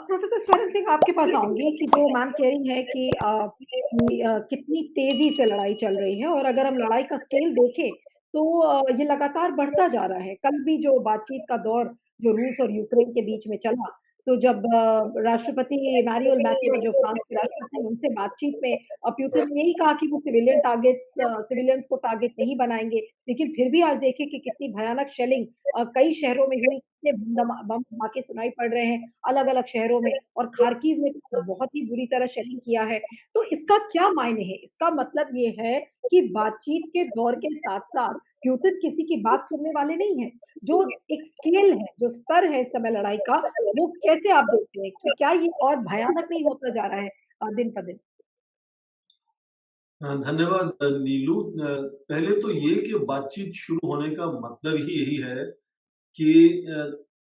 Professor Swaran Singh आपके पास आऊँगी कि जो मैम कह रही हैं कि कितनी तेज़ी से लड़ाई चल रही है और अगर हम लड़ाई का स्केल देखें, तो ये लगातार बढ़ता जा रहा है। कल भी जो बातचीत का दौर जो रूस और यूक्रेन के बीच में चला, तो जब राष्ट्रपति इमैनुअल मैक्रों जो फ्रांस के राष्ट्रपति हैं, उनसे बातचीत में प्यूतिन ने यही कहा कि वो सिविलियंस को टारगेट नहीं बनाएँगे। लेकिन फिर भी आज देखें कि कितनी भयानक शेलिंग कई शहरों में हुई, कितने बम धमाके सुनाई पड़ रहे हैं, अलग-अलग शहरों में और खार्किव में तो आज बहुत ही बुरी तरह शेलिंग किया है। तो इसका क्या मायने है? इसका मतलब ये है कि बातचीत के दौर के साथ-साथ प्यूतिन किसी की बात सुनने वाले नहीं हैं। जो एक स्केल है, जो स्तर है इस समय लड़ाई का, वो कैसे आप देखते हैं कि क्या ये और भयानक नहीं होता जा रहा है दिन-ब-दिन? धन्यवाद नीलू। पहले तो ये कि बातचीत शुरू होने का मतलब ही यही है कि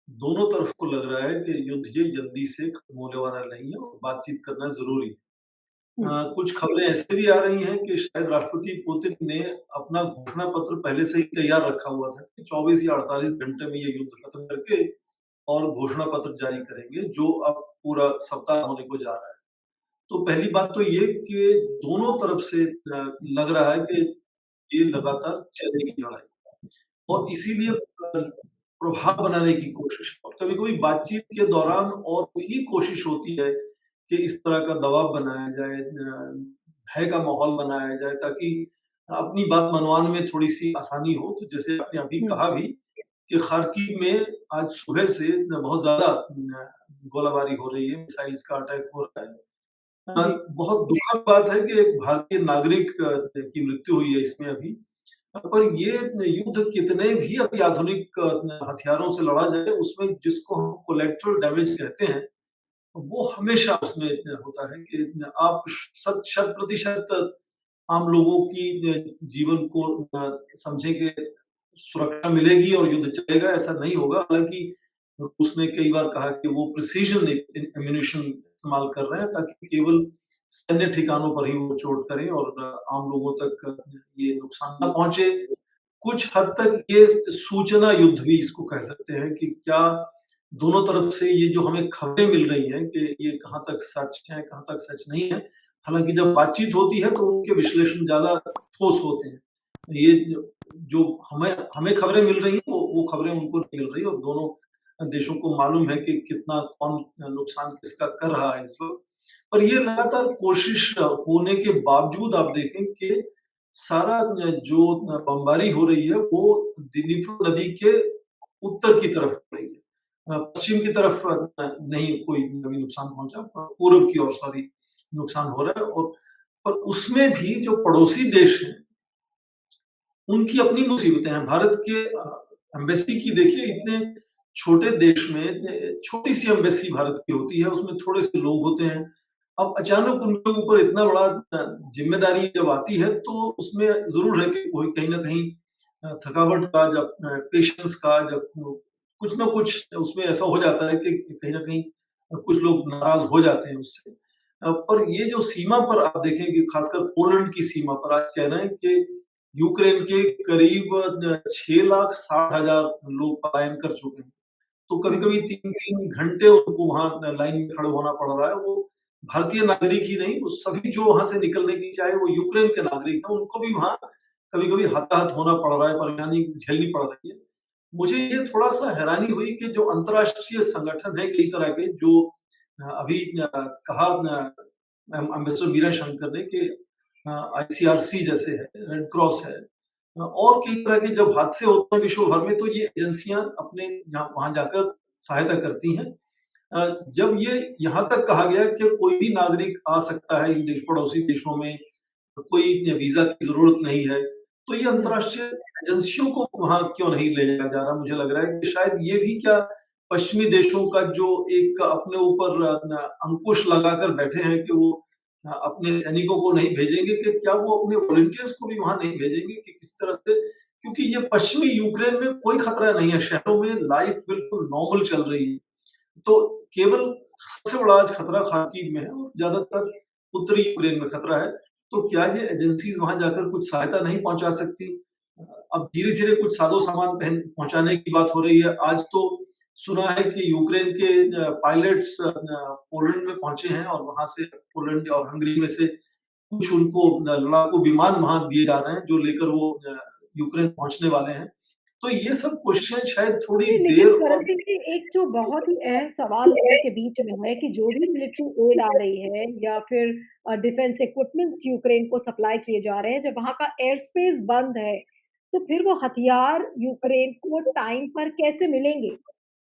दोनों तरफ को लग रहा है कि युद्ध ये जल्दी से खत्म होने वाला नहीं है और बातचीत करना ज़रूरी है। हुँ, कुछ खबरें ऐसे भी आ रही हैं कि शायद राष्ट्रपति पुतिन ने अपना घोषणा पत्र पहले से ही तैयार रखा हुआ था कि 24 या 48 घंटे में ये युद्ध खत्म करके और घोषणा पत्र जारी करेंगे, जो अब पूरा सप्ताह होने को जा रहा है। तो पहली बात तो ये कि दोनों तरफ से लग रहा है कि ये लगातार चलेगी लड़ाई और इसीलिए प्रभाव बनाने की कोशिश और कभी-कभी बातचीत के दौरान और भी कोशिश होती है कि इस तरह का दबाव बनाया जाए, भय का माहौल बनाया जाए ताकि अपनी बात मनवाने में थोड़ी-सी आसानी हो। तो जैसे आपने अभी हुँ, कहा भी कि खार्किव में आज सुबह से बहुत ज़्यादा गोलाबारी हो रही है, मिसाइल्स का अटैक हो रहा है। जी। बहुत दुखद बात है कि एक भारतीय नागरिक की मृत्यु हुई है इसमें अभी। पर ये युद्ध कितने भी अत्याधुनिक हथियारों से लड़ा जाए, उसमें जिसको हम कोलैटरल डैमेज कहते हैं, वो हमेशा उसमें होता है कि आप शत प्रतिशत आम लोगों की जीवन को समझें कि सुरक्षा मिलेगी और युद्ध चलेगा, ऐसा नहीं होगा। हालाँकि उसने कई बार कहा कि वो प्रिसिज़न एम्यूनिशन इस्तेमाल कर रहे हैं ताकि केवल सैन्य ठिकानों पर ही वो चोट करें और आम लोगों तक ये नुकसान ना पहुँचे। कुछ हद तक ये सूचना युद्ध भी इसको कह सकते हैं कि क्या दोनों तरफ से ये जो हमें खबरें मिल रही हैं कि ये कहाँ तक सच है, कहाँ तक सच नहीं है। हालाँकि जब बातचीत होती है तो उनके विश्लेषण ज़्यादा ठोस होते हैं। ये जो हमें हमें खबरें मिल रही हैं वो खबरें उनको नहीं मिल रही और दोनों देशों को मालूम है कि कितना कौन नुकसान किसका कर रहा है इस वक़्त। पर ये लगातार कोशिश होने के बावजूद आप देखें कि सारा जो बमबारी हो रही है वो दनीप्रो नदी के उत्तर की तरफ हो रही है। पश्चिम की तरफ नहीं कोई अभी नुकसान पहुँचा, पूर्व की ओर सॉरी नुकसान हो रहा है और पर उसमें भी जो पड़ोसी देश हैं, उनकी अपनी मुसीबतें हैं। भारत के एम्बेसी की देखिए इतने छोटे देश में छोटी-सी एम्बेसी भारत की होती है, उसमें थोड़े से लोग होते हैं। अब अचानक उनके ऊपर इतना बड़ा ज़िम्मेदारी जब आती है, तो उसमें ज़रूर है कि कोई कहीं न कहीं थकावट का जब पेशेंस का जब कुछ ना कुछ उसमें ऐसा हो जाता है कि कहीं न कहीं कुछ लोग नाराज़ हो जाते हैं उससे। पर ये जो सीमा पर आप देखेंगे खासकर पोलैंड की सीमा पर आज कह रहे हैं कि यूक्रेन के करीब 6,60,000 लोग पलायन कर चुके हैं। तो हुँ, कभी-कभी 3-3 घंटे उनको वहाँ लाइन में खड़े होना पड़ रहा है। वो भारतीय नागरिक ही नहीं, वो सभी जो वहाँ से निकलने की चाहे वो यूक्रेन के नागरिक हैं, उनको भी वहाँ कभी-कभी हताहत होना पड़ रहा है, परेशानी झेलनी पड़ रही है। मुझे ये थोड़ा-सा हैरानी हुई कि जो अंतर्राष्ट्रीय संगठन है कई तरह के जो अभी कहा एम्बेसडर मीरा शंकर ने कि आईसीआरसी जैसे है, रेड क्रॉस है और कई तरह के जब हादसे होते हैं विश्व भर में तो ये एजेंसियाँ अपने यहाँ वहाँ जाकर सहायता करती हैं। जब ये यहाँ तक कहा गया कि कोई भी नागरिक आ सकता है इन पड़ोसी देशों में, कोई वीज़ा की ज़रूरत नहीं है, तो ये हुँ। अंतर्राष्ट्रीय एजेंसियों को वहाँ क्यों नहीं ले जाया जा रहा? मुझे लग रहा है कि शायद ये भी क्या पश्चिमी देशों का जो एक अपने ऊपर अंकुश लगाकर बैठे हैं कि वो अपने सैनिकों को नहीं भेजेंगे कि क्या वो अपने वॉलंटियर्स को भी वहाँ नहीं भेजेंगे कि किस तरह से क्योंकि ये पश्चिमी यूक्रेन में कोई खतरा नहीं है, शहरों में लाइफ बिल्कुल नॉर्मल चल रही है। तो केवल सबसे बड़ा आज खतरा खार्किव में है और ज़्यादातर उत्तरी यूक्रेन में खतरा है। तो क्या ये एजेंसीज़ वहाँ जाकर कुछ सहायता नहीं पहुँचा सकती? अब धीरे-धीरे कुछ साज़ो-सामान पहन पहुँचाने की बात हो रही है। आज तो सुना है कि यूक्रेन के पायलट्स पोलैंड में पहुँचे हैं और वहाँ से पोलैंड और हंगरी में से कुछ उनको लड़ाकू विमान वहाँ दिए जा रहे हैं, जो लेकर वो यूक्रेन पहुँचने वाले हैं। तो ये सब क्वेश्चन शायद थोड़ी नहीं, लेकिन देर स्वरण और सिंह जी एक जो बहुत ही अहम सवाल लोगों के बीच में है कि जो भी मिलिट्री एड आ रही है या फिर डिफेंस इक्विपमेंट्स यूक्रेन को सप्लाई किए जा रहे हैं, जब वहाँ का एयर स्पेस बंद है, तो फिर वो हथियार यूक्रेन को टाइम पर कैसे मिलेंगे?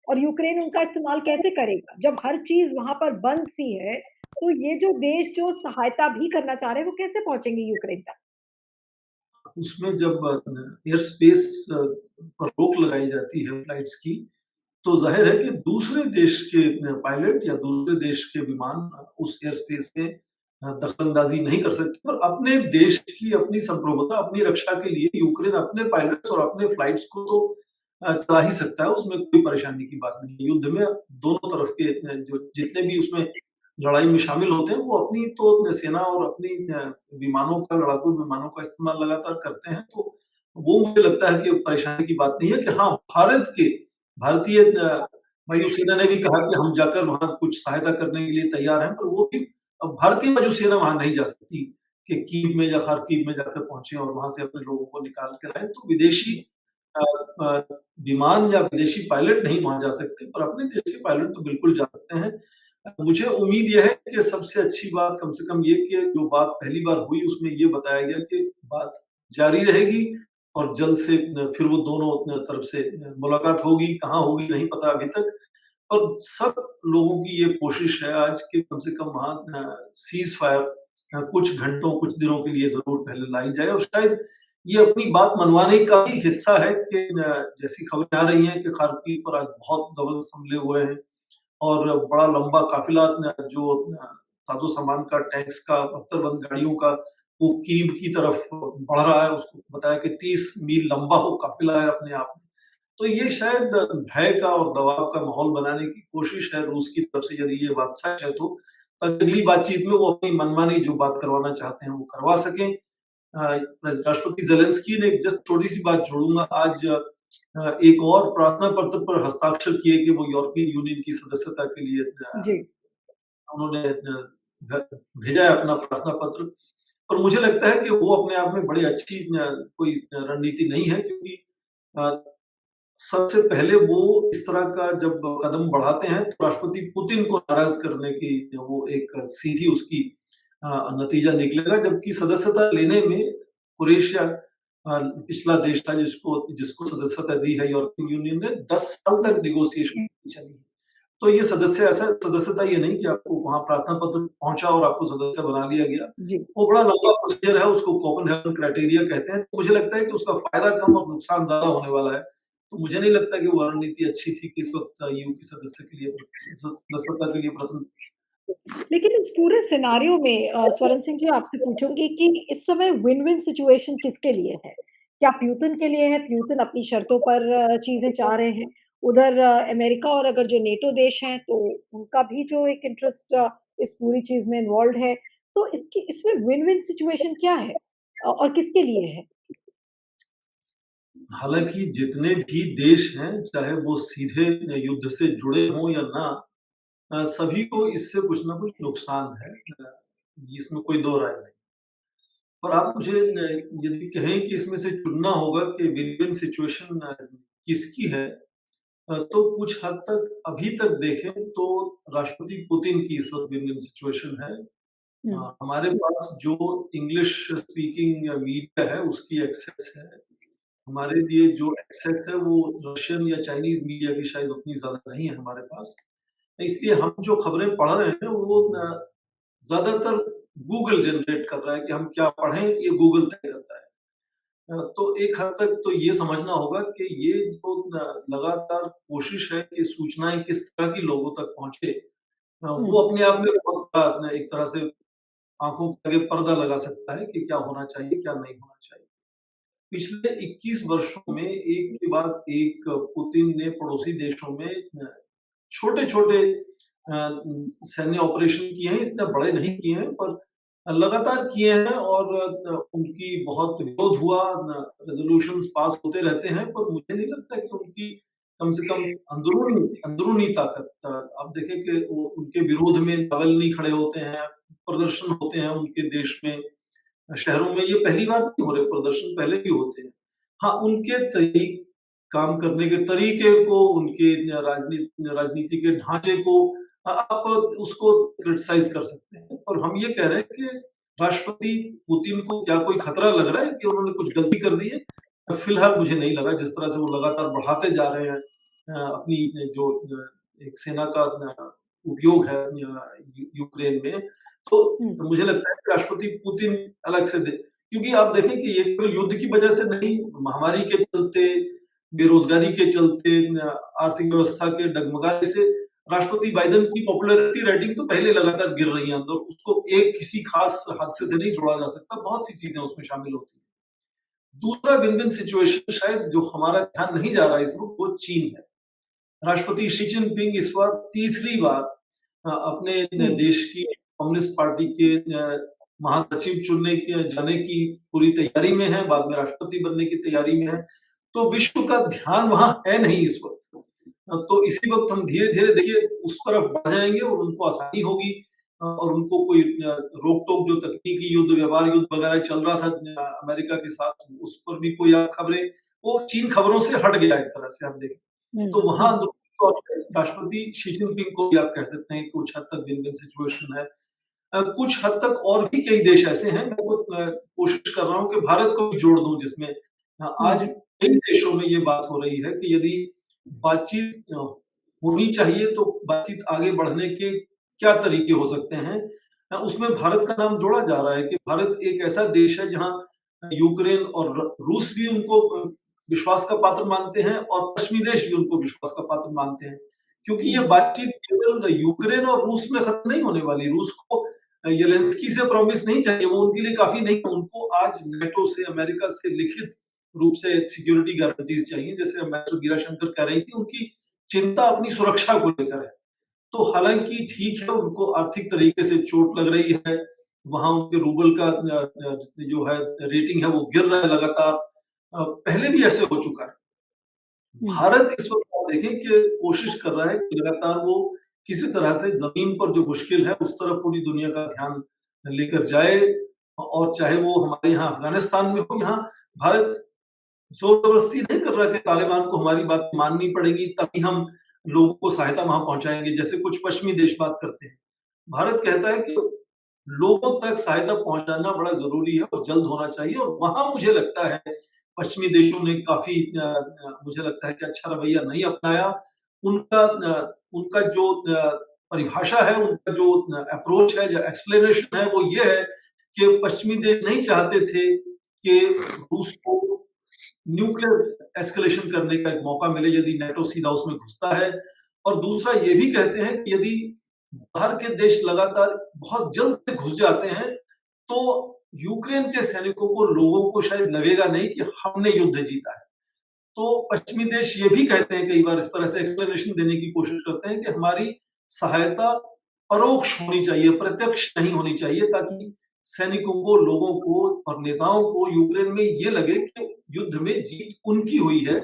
और यूक्रेन उनका इस्तेमाल कैसे करेगा? जब हर चीज़ वहाँ पर बंद सी है, तो ये जो देश जो सहायता भी करना चाह रहे हैं, वो कैसे पहुँचेंगे यूक्रेन तक? उसमें जब एयर स्पेस पर रोक लगाई जाती है फ्लाइट्स की, तो ज़ाहिर है कि दूसरे देश के पायलट या दूसरे देश के विमान उस एयर स्पेस में दखल-अंदाज़ी नहीं कर सकते और अपने देश की अपनी संप्रभुता, अपनी रक्षा के लिए यूक्रेन अपने पायलट्स और अपने फ्लाइट्स को तो चला ही सकता है, उसमें कोई परेशानी की बात नहीं है। युद्ध में दोनों तरफ के जो जितने भी उसमें लड़ाई में शामिल होते हैं, वो अपनी तो सेना और अपनी विमानों का, लड़ाकू विमानों का इस्तेमाल लगातार करते हैं, तो वो मुझे लगता है कि परेशानी की बात नहीं है कि हाँ, भारतीय वायुसेना ने भी कहा कि हम जाकर वहाँ कुछ सहायता करने के लिए तैयार हैं, पर वो भी अब भारतीय वायुसेना वहाँ नहीं जा सकती कि कीव में या खार्किव में जाकर पहुँचे और वहाँ से अपने लोगों को निकाल के लाएँ। तो विदेशी अ विमान या विदेशी पायलट नहीं वहाँ जा सकते, पर अपने देश के पायलट तो बिल्कुल जा सकते हैं। मुझे उम्मीद ये है कि सबसे अच्छी बात कम से कम ये कि जो बात पहली बार हुई उसमें ये बताया गया कि बात जारी रहेगी और जल्द से फिर वो दोनों तरफ से मुलाकात होगी, कहाँ होगी नहीं पता अभी तक। पर सब लोगों की ये कोशिश है आज कि कम से कम वहाँ सीज़ फायर कुछ घंटों, कुछ दिनों के लिए ज़रूर पहले लाई जाए और शायद ये अपनी बात मनवाने का ही हिस्सा है कि जैसी खबरें आ रही हैं कि खार्किव पर आज बहुत ज़बरदस्त हमले हुए हैं और बड़ा लंबा काफ़िला जो साज़ो-सामान का, टैंक्स का, बख्तरबंद गाड़ियों का, वो कीव की तरफ बढ़ रहा है। उसको बताया कि 30 मील लंबा वो काफ़िला है अपने आप में। तो ये शायद भय का और दबाव का माहौल बनाने की कोशिश है रूस की तरफ से यदि ये बात सच है तो, ताकि अगली बातचीत में वो अपनी मनमानी जो बात करवाना चाहते हैं वो करवा सकें। राष्ट्रपति ज़ेलेंस्की ने जस्ट छोटी-सी बात जोड़ूँगा आज एक और प्रार्थना पत्र पर हस्ताक्षर किए कि वो यूरोपियन यूनियन की सदस्यता के लिए जी। उन्होंने भेजा है अपना प्रार्थना पत्र। और मुझे लगता है कि वो अपने आप में बड़ी अच्छी कोई रणनीति नहीं है क्योंकि अ, सबसे पहले वो इस तरह का जब कदम बढ़ाते हैं तो राष्ट्रपति पुतिन को नाराज़ करने की वो एक सीधी उसकी नतीजा निकलेगा जबकि सदस्यता लेने में क्रोएशिया पिछला देश था जिसको जिसको सदस्यता दी है यूरोपियन यूनियन ने 10 साल तक नेगोशिएशन चली। तो ये सदस्यता ये नहीं कि आपको वहाँ प्रार्थना पत्र पहुँचा और आपको सदस्य बना लिया गया। जी। वो बड़ा लंबा प्रोसीजर है, उसको कोपेनहेगन क्राइटेरिया कहते हैं। तो मुझे लगता है कि उसका फ़ायदा कम और नुकसान ज़्यादा होने वाला है। तो मुझे नहीं लगता कि वो रणनीति अच्छी थी कि इस वक़्त ईयू की सदस्य के लिए सदस्यता के लिए प्रथम लेकिन इस पूरे सिनेरियो में स्वरण सिंह जी आपसे पूछूँगी कि इस समय विन-विन सिचुएशन किसके लिए है? क्या प्यूतिन के लिए है? प्यूतिन अपनी शर्तों पर चीज़ें चाह रहे हैं। उधर अमेरिका और अगर जो नेटो देश हैं, तो उनका भी जो एक इंटरेस्ट इस पूरी चीज़ में इन्वॉल्व्ड है। तो इसकी इसमें विन-विन सिचुएशन क्या है? और किसके लिए है? हालाँकि जितने भी देश हैं, चाहे वो सीधे युद्ध से जुड़े हों या ना सभी को इससे कुछ न कुछ नुकसान है। इसमें कोई दो राय नहीं। पर आप मुझे यदि कहें कि इसमें से चुनना होगा कि विन-विन सिचुएशन किसकी है तो कुछ हद तक अभी तक देखें तो राष्ट्रपति पुतिन की इस वक़्त विन-विन सिचुएशन है। हुँ, हमारे पास जो इंग्लिश स्पीकिंग मीडिया है उसकी एक्सेस है। हमारे लिए जो एक्सेस है वो रशियन या चाइनीज़ मीडिया की शायद उतनी ज़्यादा नहीं है हमारे पास। इसलिए हम जो खबरें पढ़ रहे हैं वो ज़्यादातर गूगल जनरेट कर रहा है कि हम क्या पढ़ें ये गूगल तय करता है। तो एक हद तक तो ये समझना होगा कि ये जो लगातार कोशिश है कि सूचनाएँ किस तरह की लोगों तक पहुँचे हुँ, वो अपने आप में बहुत बड़ा एक तरह से आँखों के आगे पर्दा लगा सकता है कि क्या होना चाहिए, क्या नहीं होना चाहिए। पिछले 21 वर्षों में एक के बाद एक पुतिन ने पड़ोसी देशों में छोटे-छोटे सैन्य ऑपरेशन किए हैं, इतने बड़े नहीं किए हैं पर लगातार किए हैं और उनकी बहुत विरोध हुआ, रेज़ोल्यूशंस पास होते रहते हैं, पर मुझे नहीं लगता कि उनकी कम से कम अंदरूनी अंदरूनी ताकत आप देखें कि वो उनके विरोध में नावल्नी खड़े होते हैं, प्रदर्शन होते हैं उनके देश में, शहरों में ये पहली बार नहीं हो रहे, प्रदर्शन पहले भी होते हैं। हाँ, उनके काम करने के तरीके को, उनके राजनीति के ढांचे को आप उसको क्रिटिसाइज़ कर सकते हैं। और हम ये कह रहे हैं कि राष्ट्रपति पुतिन को क्या कोई खतरा लग रहा है कि उन्होंने कुछ गलती कर दी है? फिलहाल मुझे नहीं लगा, जिस तरह से वो लगातार बढ़ाते जा रहे हैं अपनी जो एक सेना का उपयोग है यूक्रेन में, तो हुँ, मुझे लगता है कि राष्ट्रपति पुतिन अलग से क्योंकि आप देखें कि ये केवल युद्ध की वजह से नहीं, महामारी के चलते, बेरोज़गारी के चलते, आर्थिक व्यवस्था के डगमगाने से राष्ट्रपति बाइडेन की पॉपुलैरिटी रेटिंग तो पहले लगातार गिर रही है अंदर, उसको एक किसी खास हादसे से नहीं जोड़ा जा सकता, बहुत सी चीज़ें उसमें शामिल होती हैं। दूसरा विन-विन सिचुएशन शायद जो हमारा ध्यान नहीं जा रहा है इस वक़्त, वो चीन है। राष्ट्रपति शी जिनपिंग इस बार तीसरी बार अपने हुँ, देश की कम्युनिस्ट पार्टी के महासचिव चुनने के जाने की पूरी तैयारी में है, बाद में राष्ट्रपति बनने की तैयारी में है। तो विश्व का ध्यान वहाँ है नहीं इस वक़्त। तो इसी वक़्त हम धीरे-धीरे देखिए उस तरफ बढ़ जाएँगे और उनको आसानी होगी और उनको कोई रोक-टोक जो तकनीकी युद्ध, व्यवहार युद्ध वगैरह चल रहा था अमेरिका के साथ, उस पर भी कोई खबरें, वो चीन खबरों से हट गया एक तरह से आप देखें। हुँ, तो वहाँ हुँ, तौर पे राष्ट्रपति शी जिनपिंग को भी आप कह सकते हैं कि कुछ हद तक विन-विन सिचुएशन है। कुछ हद तक और भी कई देश ऐसे हैं, मैं तो कोशिश कर रहा हूँ कि भारत को भी जोड़ दूँ जिसमें हुँ, आज कई देशों में ये बात हो रही है कि यदि बातचीत होनी चाहिए तो बातचीत आगे बढ़ने के क्या तरीके हो सकते हैं? उसमें भारत का नाम जोड़ा जा रहा है कि भारत एक ऐसा देश है जहाँ यूक्रेन और रूस भी उनको विश्वास का पात्र मानते हैं और पश्चिमी देश भी उनको विश्वास का पात्र मानते हैं। क्योंकि ये हुँ, बातचीत केवल यूक्रेन और रूस में खत्म नहीं होने वाली। रूस को येलेंस्की से प्रॉमिस नहीं चाहिए, वो उनके लिए काफ़ी नहीं है। उनको आज नाटो से, अमेरिका से लिखित रूप से सिक्योरिटी गारंटीज़ चाहिए। जैसे एम्बेसडर गीराशंकर कह रही थी, उनकी चिंता अपनी सुरक्षा को लेकर है। तो हालाँकि ठीक है, उनको आर्थिक तरीके से चोट लग रही है। वहाँ उनके रूबल का जो है रेटिंग है वो गिर रहा है लगातार। पहले भी ऐसे हो चुका है। हुँ, भारत इस वक़्त आप देखें कि कोशिश कर रहा है कि लगातार वो किसी तरह से ज़मीन पर जो मुश्किल है, उस तरफ पूरी दुनिया का ध्यान लेकर जाए और चाहे वो हमारे यहाँ अफ़गानिस्तान में हो, यहाँ भारत ज़ोर-ज़बरदस्ती नहीं कर रहा कि तालिबान को हमारी बात माननी पड़ेगी, तभी हम लोगों को सहायता वहाँ पहुँचाएँगे, जैसे कुछ पश्चिमी देश बात करते हैं। भारत कहता है कि लोगों तक सहायता पहुँचाना बड़ा ज़रूरी है और जल्द होना चाहिए और वहाँ मुझे लगता है पश्चिमी देशों ने काफ़ी मुझे लगता है कि अच्छा रवैया नहीं अपनाया। उनका जो परिभाषा है, उनका जो अप्रोच है, जो एक्सप्लेनेशन है, वो ये है कि पश्चिमी देश नहीं चाहते थे कि रूस को न्यूक्लियर एस्केलेशन करने का एक मौका मिले यदि नाटो सीधा उसमें घुसता है और दूसरा ये भी कहते हैं कि यदि बाहर के देश लगातार बहुत जल्द से घुस जाते हैं, तो यूक्रेन के सैनिकों को, लोगों को शायद लगेगा नहीं कि हमने युद्ध जीता है। तो पश्चिमी देश ये भी कहते हैं कई बार इस तरह से एक्सप्लेनेशन देने की कोशिश करते हैं कि हमारी सहायता परोक्ष होनी चाहिए, प्रत्यक्ष नहीं होनी चाहिए ताकि सैनिकों को, लोगों को और नेताओं को यूक्रेन में ये लगे कि युद्ध में जीत उनकी हुई है।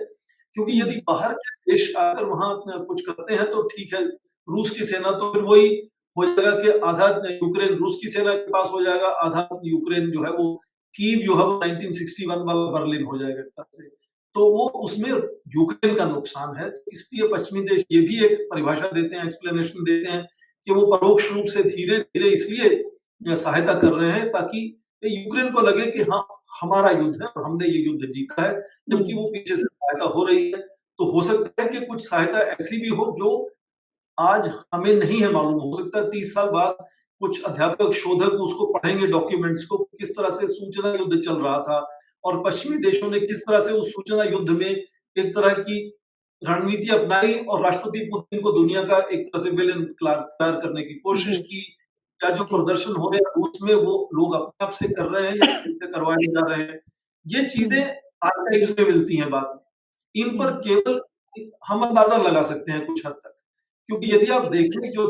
क्योंकि हुँ, यदि बाहर के देश आकर वहाँ कुछ करते हैं तो ठीक है, रूस की सेना तो फिर वही हो जाएगा कि आधा यूक्रेन रूस की सेना के पास हो जाएगा, आधा यूक्रेन जो है वो कीव जो है वो 1961 वाला बर्लिन हो जाएगा एक तरह से। तो वो उसमें यूक्रेन का नुकसान है, तो इसलिए पश्चिमी देश ये भी एक परिभाषा देते हैं, एक्सप्लेनेशन देते हैं कि वो परोक्ष रूप से धीरे-धीरे इसलिए सहायता कर रहे हैं ताकि यूक्रेन को लगे कि हाँ, हमारा युद्ध है और हमने ये युद्ध जीता है, जबकि हुँ, वो पीछे से सहायता हो रही है। तो हो सकता है कि कुछ सहायता ऐसी भी हो जो आज हमें नहीं है मालूम, हो सकता है 30 साल बाद कुछ अध्यापक, शोधक उसको पढ़ेंगे डॉक्यूमेंट्स को, किस तरह से सूचना युद्ध चल रहा था और पश्चिमी देशों ने किस तरह से उस सूचना युद्ध में एक तरह की रणनीति अपनाई और राष्ट्रपति पुतिन को दुनिया का एक तरह से विलेन करार करने की कोशिश जी, की। या जो जी, प्रदर्शन हो रहे हैं उसमें वो लोग अपने आप से कर रहे हैं या खुद से करवाए जा रहे हैं। ये चीज़ें हुँ, आर्काइव्स में मिलती हैं बाद में। इन पर हुँ, केवल हम अंदाज़ा लगा सकते हैं कुछ हद तक। क्योंकि जी, यदि आप देखें जो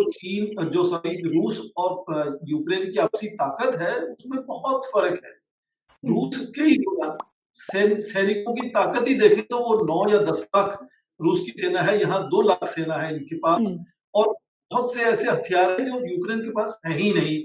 जो सॉरी रूस और यूक्रेन की आपसी ताकत है, उसमें बहुत फ़र्क है। हुँ, रूस के ही गुना सैनिकों की ताकत ही देखें तो वो 9 या 10 लाख रूस की सेना है, यहाँ 2 लाख सेना है इनके पास हुँ। और बहुत से ऐसे हथियार हैं जो यूक्रेन के पास है ही नहीं।